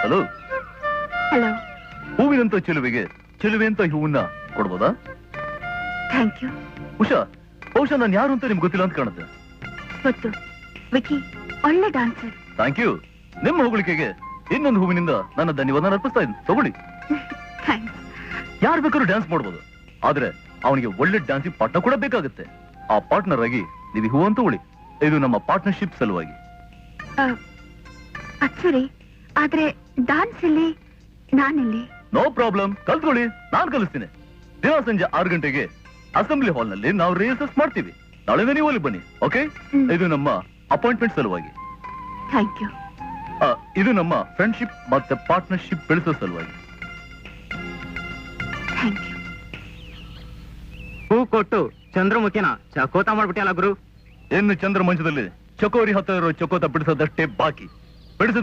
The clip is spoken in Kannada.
Hello hello. ಹೂವಿನಂತ ಚೆಲುವೆಗೆ ಚೆಲುವೆ ಅಂತ ಹೂವನ್ನ ಕೊಡ್ಬೋದಾ? Thank you. ಉಷಾ, ಬಹುಶಃ ನಾನು ಯಾರು ಅಂತ ನಿಮ್ಗೆ ಗೊತ್ತಿಲ್ಲ ಅಂತ ಕಾಣುತ್ತೆ. ಗೊತ್ತು, ವಿಕಿ ಒಳ್ಳೆ ಡಾನ್ಸರ್. Thank you. ನಿಮ್ಮ ಹೊಗಳಿಕೆಗೆ ಇನ್ನೊಂದು ಹೂವಿನಿಂದ ನನ್ನ ಧನ್ಯವಾದ ಅರ್ಪಿಸ್ತಾ ಇದ್ದೀನಿ, ತಗೊಳ್ಳಿ. ಥ್ಯಾಂಕ್ಸ್. ಯಾರು ಬೇಕಾದ್ರೂ ಡ್ಯಾನ್ಸ್ ಮಾಡ್ಬೋದು, ಆದ್ರೆ ಅವನಿಗೆ ಒಳ್ಳೆ ಡ್ಯಾನ್ಸಿಂಗ್ ಪಾರ್ಟ್ನರ್ ಕೂಡ ಬೇಕಾಗುತ್ತೆ. ಆ ಪಾರ್ಟ್ನರ್ ಆಗಿ ನೀವು ಹೂ ಅಂತ ತಗೊಳ್ಳಿ. ಇದು ನಮ್ಮ ಪಾರ್ಟ್ನರ್ಶಿಪ್ ಸಲುವಾಗಿ. ಸರಿ, ಆದ್ರೆ ಡಾನ್ಸ್ ಇಲ್ಲಿ ನಾನಿಲ್ಲಿ. ನೋ ಪ್ರಾಬ್ಲಮ್, ಕಲ್ತ್ಕೊಳ್ಳಿ, ನಾನ್ ಕಲಿಸ್ತೀನಿ. ದಿನ ಸಂಜೆ 6 ಗಂಟೆಗೆ ಅಸೆಂಬ್ಲಿ ಹಾಲ್ ನಲ್ಲಿ ನಾವು ರಿಹರ್ಸಲ್ಸ್ ಮಾಡ್ತೀವಿ. ನಾಳೆನೇ ನೀವು ಅಲ್ಲಿ ಬನ್ನಿ, ಓಕೆ? ಇದು ನಮ್ಮ ಅಪಾಯಿಂಟ್ಮೆಂಟ್ ಸಲುವಾಗಿ. Thank you. ಇದು ನಮ್ಮ ಫ್ರೆಂಡ್ಶಿಪ್ ಮತ್ತೆ ಪಾರ್ಟ್ನರ್ಶಿಪ್ ಬೆಳೆಸೋ ಸಲುವಾಗಿ. Thank you. ಹೂ ಕೊಟ್ಟು ಚಂದ್ರಮುಖಿನ ಚಕೋತ ಮಾಡ್ಬಿಟ್ಟಿಯಲ್ಲ ಗುರು. ಇನ್ನು ಚಂದ್ರ ಮಂಚದಲ್ಲಿ ಚಕೋರಿ ಹತ್ತ ಇರೋ ಚಕೋತ ಬಿಡಿಸೋದಷ್ಟೇ ಬಾಕಿ.